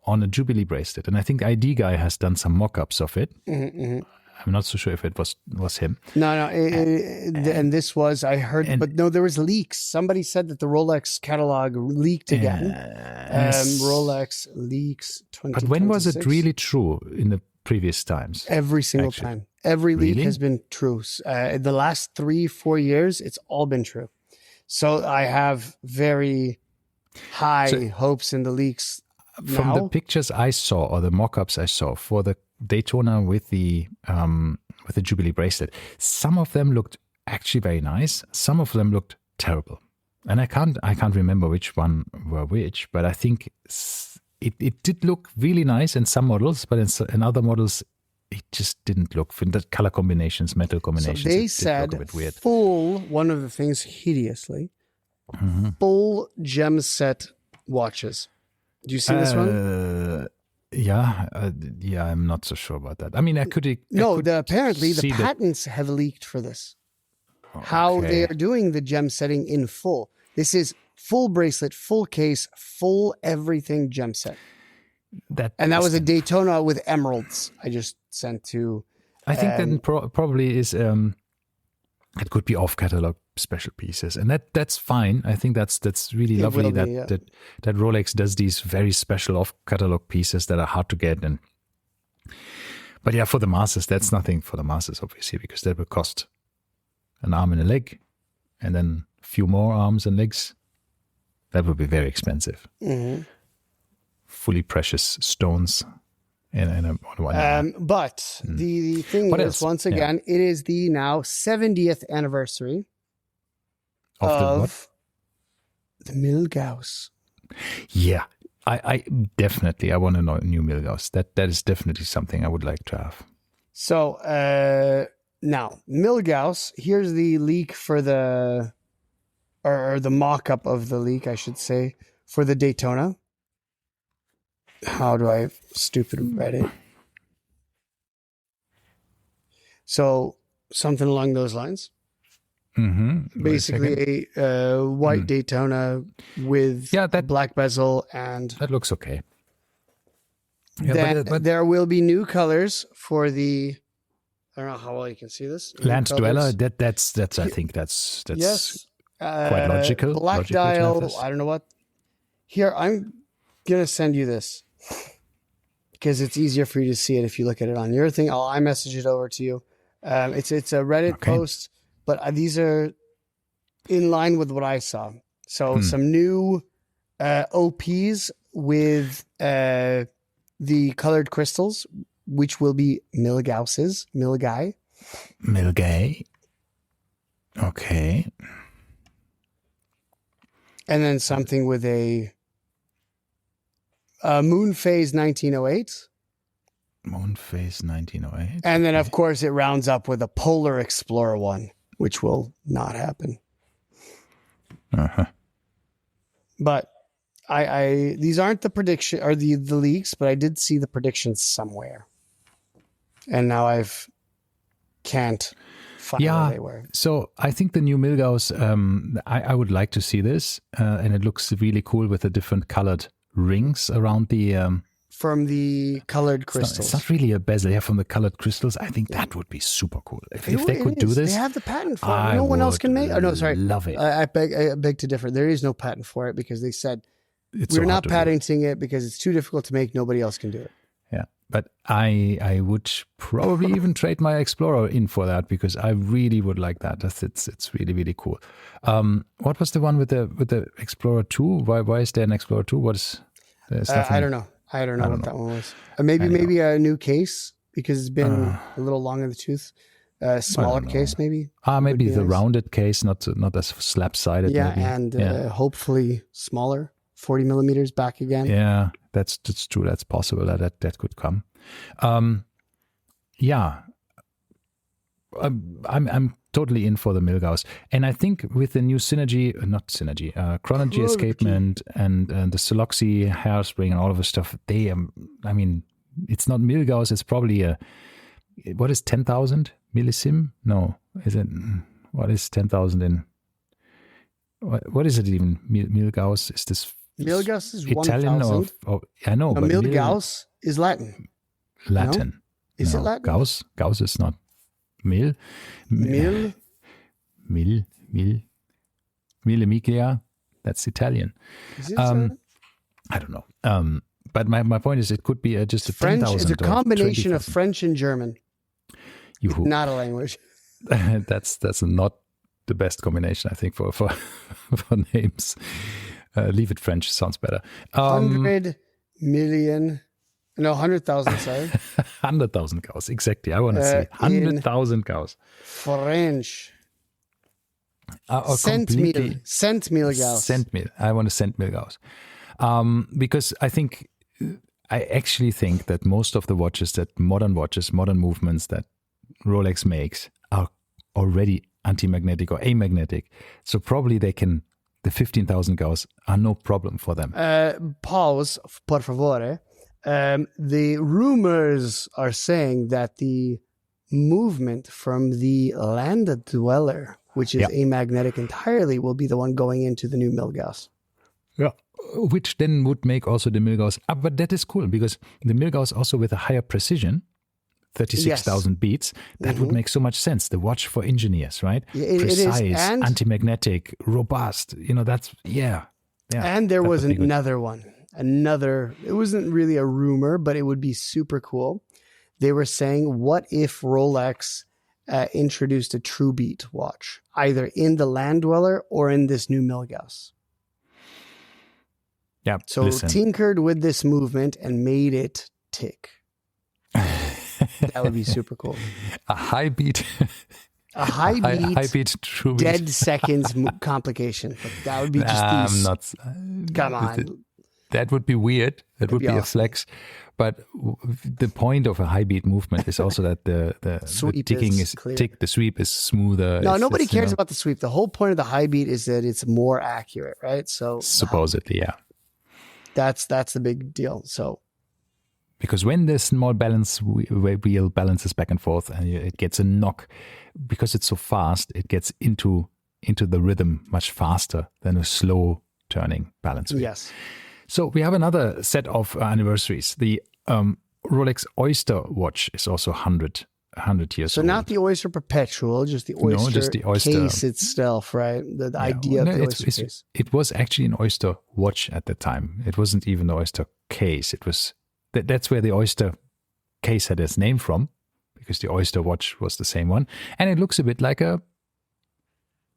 On a Jubilee bracelet. And I think ID Guy has done some mock-ups of it. I'm not so sure if it was him. No. And this was, I heard, but no, there was leaks. Somebody said that the Rolex catalog leaked again. Rolex leaks 2026. But when was it really true in the previous times? Every single time. Every leak has been true. The last 3-4 years, it's all been true. So I have very high hopes in the leaks. From the pictures I saw or the mock-ups I saw for the Daytona with the Jubilee bracelet, some of them looked actually very nice. Some of them looked terrible, and I can't remember which one were which. But I think it did look really nice in some models, but in other models it just didn't look. The color combinations, metal combinations. So they said a bit weird. Full. One of the things hideously, full gem set watches. Do you see this one? Yeah, I'm not so sure about that. I mean, apparently the patents have leaked for this. How they are doing the gem setting in full. This is full bracelet, full case, full everything gem set. That was a Daytona with emeralds. I just sent to. I think that probably is. It could be off catalog special pieces, and that's fine. I think that's really lovely that Rolex does these very special off catalog pieces that are hard to get. But yeah, for the masses, that's nothing for the masses, obviously, because that will cost an arm and a leg, and then a few more arms and legs. That would be very expensive. Mm-hmm. Fully precious stones. But the thing is, once again, it is the now 70th anniversary of the Milgauss. Yeah, I definitely want to know new Milgauss. That is definitely something I would like to have. So now Milgauss. Here's the leak for the mock-up of the leak, I should say, for the Daytona. How do I stupid read it? So something along those lines. Mm-hmm. Basically a white Daytona with black bezel, and that looks okay. Yeah, but there will be new colors for the. I don't know how well you can see this. Land Dweller. That's. I think that's yes, quite logical. Black dial. I don't know what. Here, I'm gonna send you this because it's easier for you to see it if you look at it on your thing. I'll iMessage it over to you. It's a Reddit post, but these are in line with what I saw. So some new OPs with the colored crystals, which will be Milgaus's. Milgai. Okay. And then something with a Moon Phase 1908. Moon Phase 1908. And then, of course, it rounds up with a Polar Explorer one, which will not happen. Uh-huh. But these aren't the prediction or the leaks, but I did see the predictions somewhere. And now can't find where they were. So I think the new Milgauss, I would like to see this. And it looks really cool with the different colored rings around the... from the colored crystals. It's not really a bezel. Yeah, from the colored crystals. I think that would be super cool. If they could do this. They have the patent for it. No one else can make it. Oh, no, sorry. Love it. I beg to differ. There is no patent for it because they said we're not patenting it because it's too difficult to make. Nobody else can do it. Yeah, but I would probably even trade my Explorer in for that because I really would like that. It's really, really cool. What was the one with the Explorer 2? Why is there an Explorer 2? What is I don't know. I don't know what that one was. Maybe a new case because it's been a little long in the tooth. Smaller case, maybe. Maybe the rounded case, not as slap-sided. Yeah, maybe. And hopefully smaller, 40 millimeters back again. Yeah, that's true. That's possible. That could come. I'm totally in for the Milgauss, and I think with the new Chronology Escapement and the Soloxy hairspring and all of the stuff, I mean, it's not Milgauss. It's probably what is 10,000 millisym? No, is it? What is 10,000 in? What is it even? Milgauss is this? Milgauss is Italian 1,000. I know, but Milgauss is Latin. Latin. No? Is it Latin? Gauss is not. Mille miglia, that's Italian. Is it I don't know. But my point is, it could be just a French. 10,000. It's a combination of French and German. Not a language. That's not the best combination, I think, for names. Leave it French. Sounds better. 100 million. No, 100,000, sorry. 100,000 cows, exactly. I want to say 100,000 cows. French. Cent mil Gauss. Cent mil. I want to cent mil Gauss. Because I actually think that most of the watches, modern movements that Rolex makes are already anti-magnetic or amagnetic. So probably the 15,000 Gauss are no problem for them. Pause, por favore. The rumors are saying that the movement from the land dweller, which is amagnetic entirely, will be the one going into the new Milgauss. Yeah. Which then would make also the Milgauss. But that is cool because the Milgauss also with a higher precision, 36,000 beats, that would make so much sense. The watch for engineers, right? Precise, it is. And anti-magnetic, robust. That's, and there was another one. It wasn't really a rumor, but it would be super cool. They were saying, what if Rolex introduced a true beat watch, either in the land dweller or in this new Milgauss? Yeah. So tinkered with this movement and made it tick. That would be super cool. A high beat. A high beat true dead beat. seconds complication. Like that would be just come on. That would be weird. That would be awesome. A flex. But the point of a high beat movement is also that the ticking is tick. The sweep is smoother. No, nobody cares about the sweep. The whole point of the high beat is that it's more accurate, right? So supposedly, yeah. That's the big deal. So. Because when the small wheel balances back and forth and it gets a knock, because it's so fast, it gets into the rhythm much faster than a slow turning balance wheel. Yes. So we have another set of anniversaries. The Rolex Oyster watch is also 100 years old. So not the Oyster Perpetual, just the Oyster, just the Oyster case itself, right? The idea of the Oyster case. It was actually an Oyster watch at the time. It wasn't even the Oyster case. It was... That's where the Oyster case had its name from, because the Oyster watch was the same one. And it looks a bit like a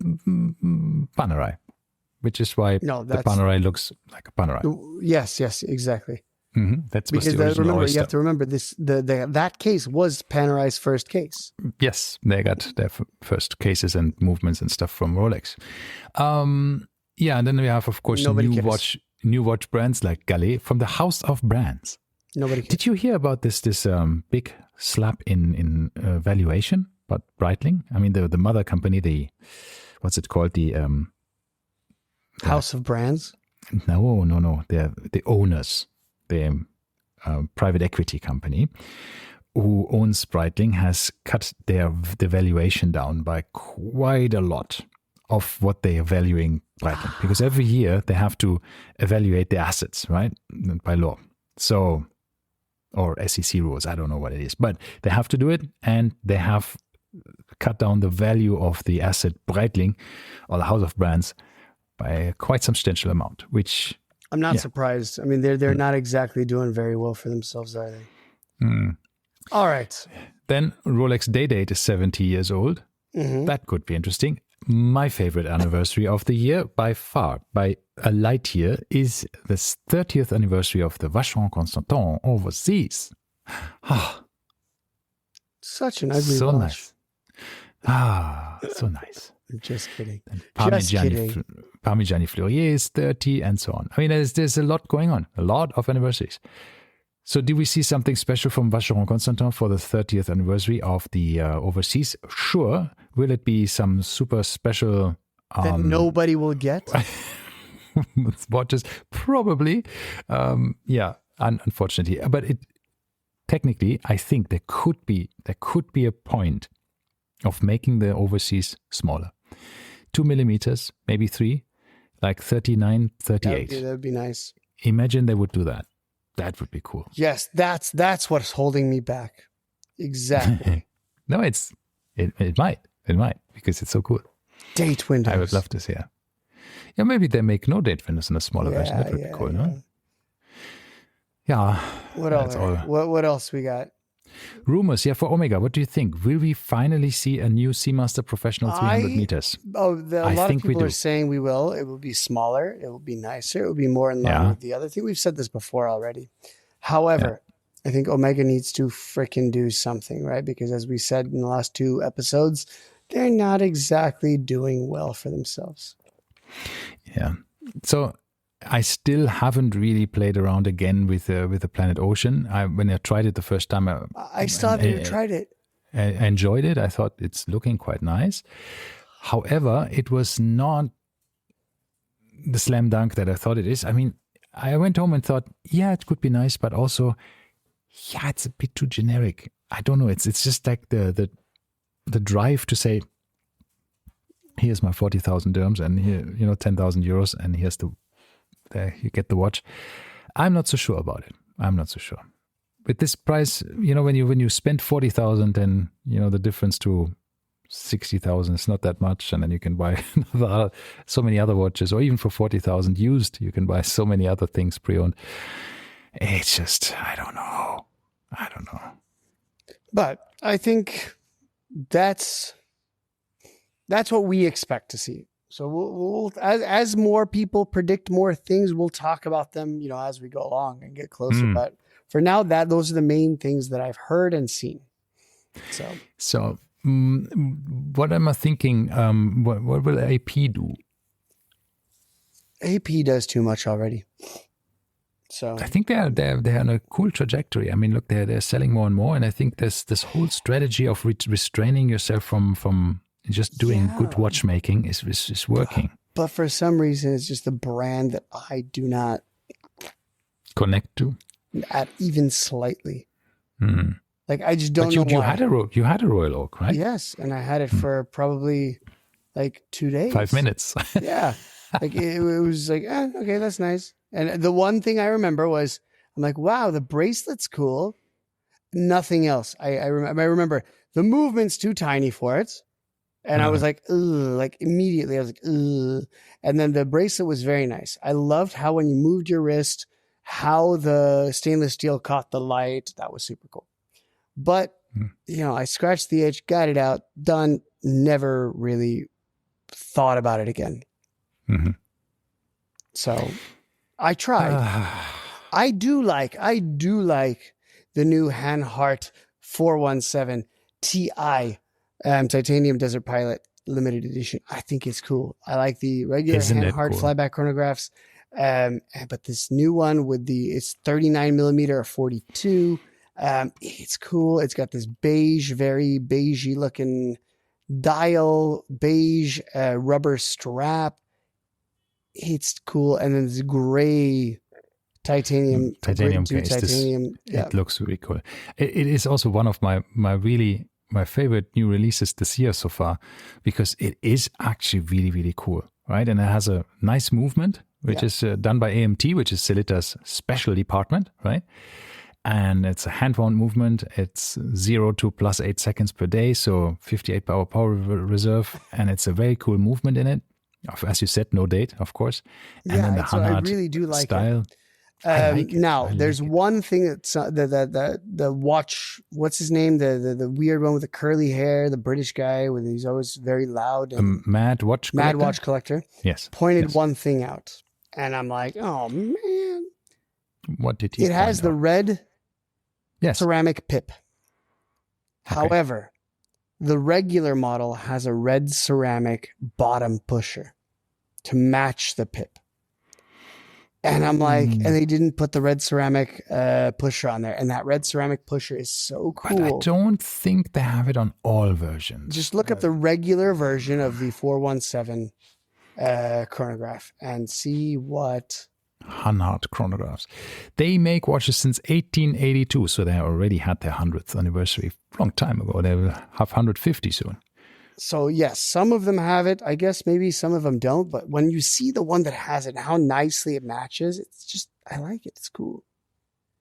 Panerai, which is why the Panerai looks like a Panerai. Yes, exactly. Mm-hmm. That's because the original Oyster. You have to remember this. That case was Panerai's first case. Yes, they got their first cases and movements and stuff from Rolex. And then we have, of course, new watch brands like Gallet from the House of Brands. Nobody cares. Did you hear about this big slap in valuation about Breitling? I mean, the mother company, what's it called? The House of Brands? No. They're the owners. The private equity company who owns Breitling has cut the valuation down by quite a lot of what they are valuing Breitling. Because every year they have to evaluate the assets, right? By law. So... or SEC rules, I don't know what it is, but they have to do it, and they have cut down the value of the asset Breitling or the House of Brands by a quite substantial amount, which... I'm not surprised. I mean, they're not exactly doing very well for themselves, are they? All right. Then Rolex Day-Date is 70 years old. Mm-hmm. That could be interesting. My favorite anniversary of the year, by far, by a light year, is the 30th anniversary of the Vacheron Constantin overseas. Such an ugly so watch. Nice. So nice. Just kidding. Parmigiani Fleurier is 30 and so on. I mean, there's a lot going on, a lot of anniversaries. So did we see something special from Vacheron Constantin for the 30th anniversary of the overseas? Sure. Will it be some super special... that nobody will get? Watches? Probably. Unfortunately. But technically, I think there could be a point of making the overseas smaller. 2 millimeters, maybe 3, like 39, 38. That would be nice. Imagine they would do that. That would be cool. Yes, that's what's holding me back. Exactly. No, it might, because it's so cool. Date windows. I would love to see it. Yeah, maybe they make no date windows in a smaller version. That would be cool, no? Yeah. What else? What else we got? Rumors, for Omega. What do you think? Will we finally see a new Seamaster Professional 300 meters? A lot of people are saying we will. It will be smaller. It will be nicer. It will be more in line with the other thing. We've said this before already. However, I think Omega needs to frickin' do something, right? Because as we said in the last 2 episodes, they're not exactly doing well for themselves. Yeah. So I still haven't really played around again with the Planet Ocean. When I tried it the first time, I still haven't even tried it. I enjoyed it. I thought it's looking quite nice. However, it was not the slam dunk that I thought it is. I mean, I went home and thought, yeah, it could be nice, but also, yeah, it's a bit too generic. I don't know. It's just like the drive to say, here's my 40,000 dirhams and here, 10,000 euros, and here's you get the watch. I'm not so sure about it. I'm not so sure. With this price, when you spend 40,000, then the difference to 60,000 is not that much, and then you can buy so many other watches, or even for 40,000 used, you can buy so many other things pre-owned. It's just, I don't know. But I think that's what we expect to see. So we'll as more people predict more things, we'll talk about them, as we go along and get closer. But for now, those are the main things that I've heard and seen. So what am I thinking? What will AP do? AP does too much already. So I think they're on a cool trajectory. I mean, look, they're selling more and more, and I think this whole strategy of restraining yourself from just doing good watchmaking is working. But for some reason, it's just a brand that I do not connect to at even slightly. Like, I just don't know why. You had a Royal Oak, right? Yes, and I had it for probably like 2 days. 5 minutes. Yeah. Like it was like, okay, that's nice. And the one thing I remember was, I'm like, wow, the bracelet's cool. Nothing else. I remember the movement's too tiny for it. And I was like, ugh, like immediately I was like, ugh. And then the bracelet was very nice. I loved how when you moved your wrist, how the stainless steel caught the light. That was super cool. But, I scratched the itch, got it out, done, never really thought about it again. Mm-hmm. So I tried. I do like the new Hanhart 417 Ti Titanium Desert Pilot limited edition. I think it's cool. I like the regular Hanhart cool flyback chronographs. But this new one with it's 39 millimeter or 42. It's cool. It's got this beige, very beigey looking dial, beige rubber strap. It's cool. And then this gray titanium case. Titanium. It looks really cool. It is also one of my favorite new releases this year so far, because it is actually really, really cool, right? And it has a nice movement, which is done by AMT, which is Celita's special department, right? And it's a hand-wound movement. It's 0 to plus 8 seconds per day, so 58 power reserve, and it's a very cool movement in it. As you said, no date, of course. And then the Hanhart I really do like style. it. There's one thing that's the watch. What's his name? The weird one with the curly hair. The British guy with he's always very loud. And Mad Watch Collector. Yes. Pointed one thing out, and I'm like, oh man. What did he? It has the red ceramic pip. Okay. However, the regular model has a red ceramic bottom pusher to match the pip. And I'm like, and they didn't put the red ceramic pusher on there. And that red ceramic pusher is so cool. But I don't think they have it on all versions. Just look up the regular version of the 417 chronograph and see what... Hanhart chronographs. They make watches since 1882, so they already had their 100th anniversary a long time ago. They will have 150 soon. So yes, some of them have it. I guess maybe some of them don't. But when you see the one that has it and how nicely it matches, it's just, I like it. It's cool.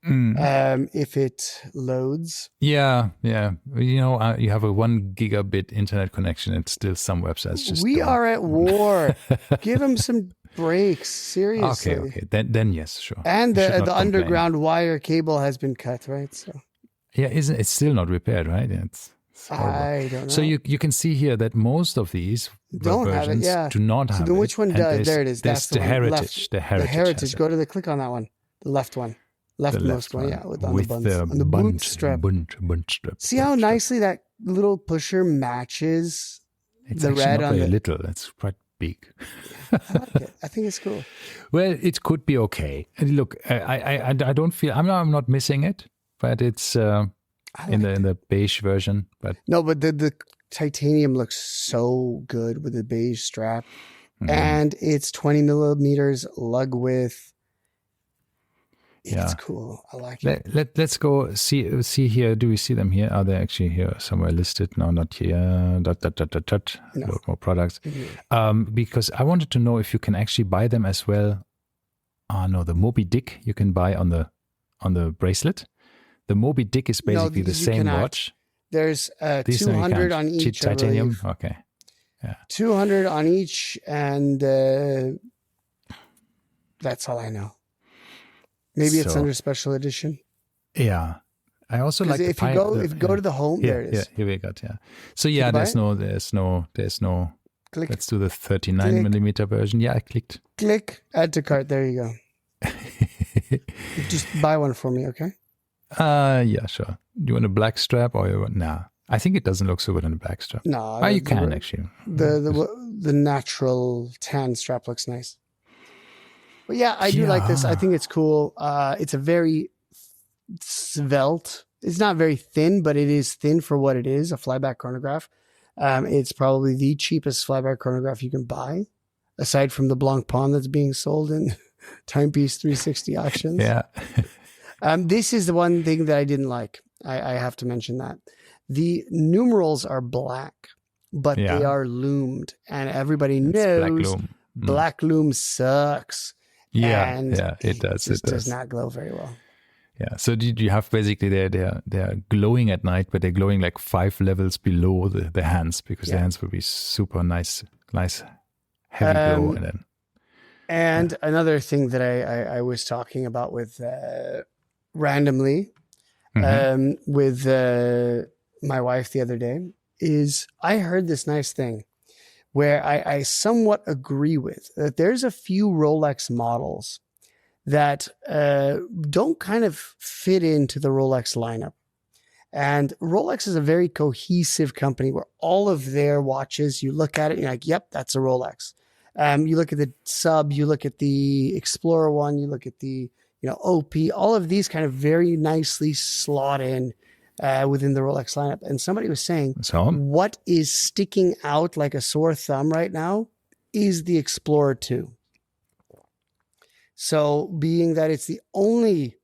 If it loads. Yeah. You have a 1 gigabit internet connection. It's still some websites just We are at war. Give them some breaks. Seriously. Okay. Then yes, sure. And the underground wire cable has been cut, right? So. Yeah, it's still not repaired, right? It's I don't know. So you can see here that most of these versions do not have it. So which one does? There it is. That's the Heritage. The Heritage. Go to the click on that one. The left one. Leftmost one. Yeah, with the boot strap. Bunt strap. See how nicely that little pusher matches the red on the... little. It's quite big. I like it. I think it's cool. Well, it could be okay. And look, I don't feel... I'm not missing it, but it's... in the beige version, but the titanium looks so good with the beige strap, and it's 20 millimeters lug width. It's cool. I like it. Let's go see here. Do we see them here? Are they actually here somewhere listed? No, not here. No. Load more products. Mm-hmm. Because I wanted to know if you can actually buy them as well. No, the Moby Dick you can buy on the bracelet. The Moby Dick is basically the same watch. There's 200 on each. Titanium. Okay. Yeah. 200 on each, and that's all I know. Maybe it's under special edition. Yeah. I also like if you go to the home, there it is. Yeah, here we got, So yeah, there's no click. Let's do the 39 millimeter version. Yeah, I clicked. Click, add to cart. There you go. Just buy one for me, okay? Yeah, sure. Do you want a black strap or you want? Nah. I think it doesn't look so good on a black strap. No. You can actually. The natural tan strap looks nice. But yeah, I do like this. I think it's cool. It's a very svelte. It's not very thin, but it is thin for what it is, a flyback chronograph. It's probably the cheapest flyback chronograph you can buy, aside from the Blanc Pawn that's being sold in Timepiece 360 auctions. Yeah. This is the one thing that I didn't like. I have to mention that. The numerals are black, but they are loomed. And everybody knows black loom sucks. Yeah, and it does. It does not glow very well. Yeah. So did you have basically they're glowing at night, but they're glowing like 5 levels below the hands, because the hands will be super nice heavy glow. And another thing that I was talking about with randomly with my wife the other day is I heard this nice thing where I somewhat agree with that. There's a few Rolex models that don't kind of fit into the Rolex lineup. And Rolex is a very cohesive company where all of their watches, you look at it and you're like, yep, that's a Rolex. You look at the Sub, you look at the Explorer one, you look at the OP, all of these kind of very nicely slot in within the Rolex lineup. And somebody was saying, what is sticking out like a sore thumb right now is the Explorer 2. So being that it's the only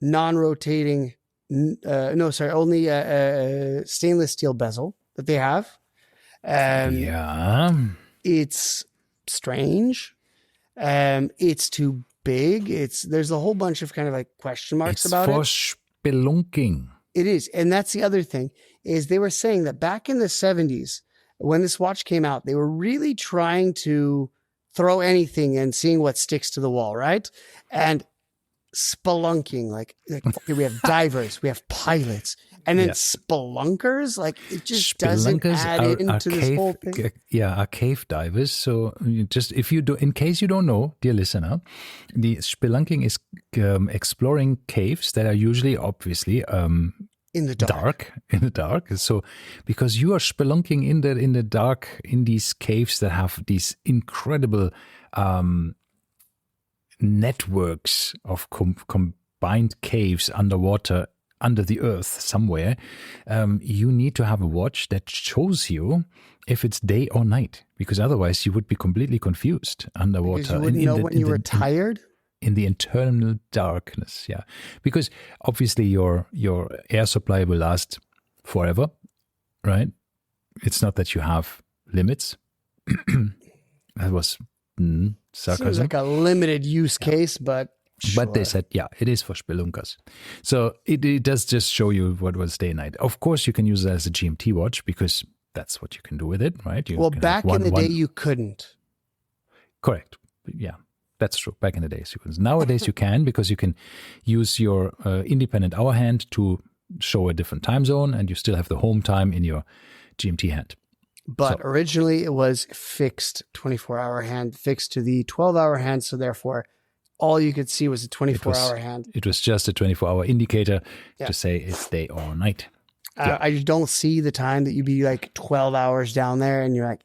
non-rotating, only stainless steel bezel that they have. It's strange. It's too big. There's a whole bunch of kind of like question marks about it. It's for spelunking. It is. And that's the other thing is they were saying that back in the 70s, when this watch came out, they were really trying to throw anything and seeing what sticks to the wall, right? And spelunking, like we have divers, we have pilots, and then spelunkers, like it just doesn't add into this whole thing. Are cave divers. So in case you don't know, dear listener, the spelunking is exploring caves that are usually obviously in the dark. In the dark. So because you are spelunking in the dark in these caves that have these incredible networks of combined caves underwater, under the earth somewhere, you need to have a watch that shows you if it's day or night, because otherwise you would be completely confused underwater. Because you wouldn't know when you were tired? In the internal darkness, yeah. Because obviously your air supply will last forever, right? It's not that you have limits. That was sarcasm. Seems like a limited use case, but sure. But they said, it is for spelunkers. So it does just show you what was day and night. Of course, you can use it as a GMT watch because that's what you can do with it, right? Back in the day, you couldn't. Correct. Yeah, that's true. Back in the days, you couldn't. Nowadays, you can, because you can use your independent hour hand to show a different time zone, and you still have the home time in your GMT hand. But originally, it was fixed 24-hour hand, fixed to the 12-hour hand. So therefore, all you could see was a 24-hour hand. It was just a 24-hour indicator to say it's day or night. I just don't see the time that you'd be like 12 hours down there and you're like,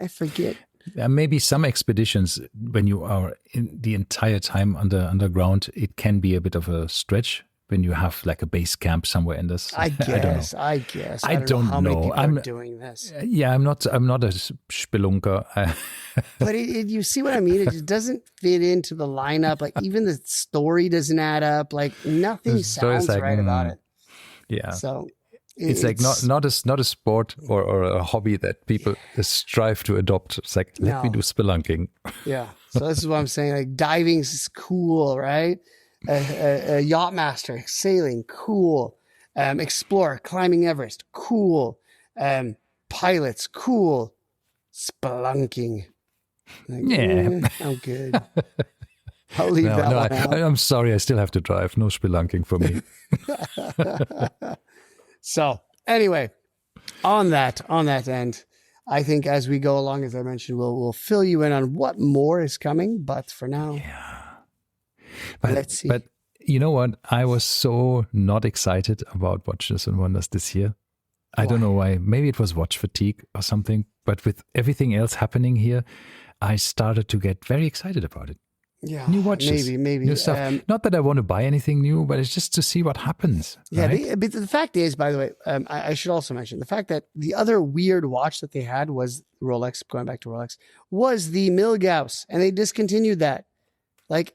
I forget. Maybe some expeditions, when you are in the entire time underground, it can be a bit of a stretch when you have like a base camp somewhere in this. I guess. I don't know how many people are doing this. Yeah, I'm not a spelunker. But you see what I mean? It just doesn't fit into the lineup. Like even the story doesn't add up. Like nothing sounds like, right about it. Yeah. So it's like not a sport or a hobby that people strive to adopt. It's like, let me do spelunking. Yeah. So this is what I'm saying. Like diving is cool, right? A yacht master, sailing, cool. Explorer, climbing Everest, cool. Pilots, cool. Spelunking. Like, I'm good. I'll leave that one out. I'm sorry, I still have to drive. No spelunking for me. So anyway, on that end, I think as we go along, as I mentioned, we'll fill you in on what more is coming. But for now, let's see. But you know what? I was so not excited about Watches and Wonders this year. I don't know why. Maybe it was watch fatigue or something. But with everything else happening here, I started to get very excited about it. Yeah, new watches, maybe new stuff. Not that I want to buy anything new, but it's just to see what happens. Yeah, right? But the fact is, by the way, I should also mention the fact that the other weird watch that they had was Rolex. Going back to Rolex, was the Milgauss, and they discontinued that. Like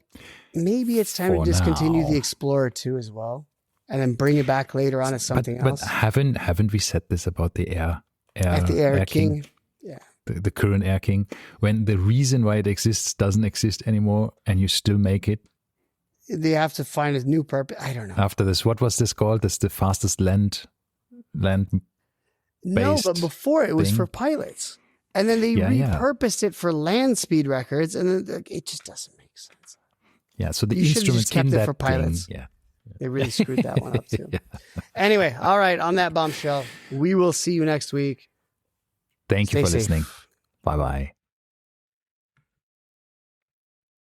maybe it's time to discontinue the Explorer 2 as well, and then bring it back later on as something else. But haven't we said this about the Air King? Yeah. The current Air King, when the reason why it exists doesn't exist anymore and you still make it. They have to find a new purpose. I don't know. After this, what was this called? This the fastest land. No, but before it was for pilots. And then they repurposed it for land speed records, and then it just doesn't make sense. Yeah, so the you instruments just kept in it that for pilots. thing, They really screwed that one up too. Anyway, all right, on that bombshell, we will see you next week. Thank you for Stay listening. safe. Bye-bye.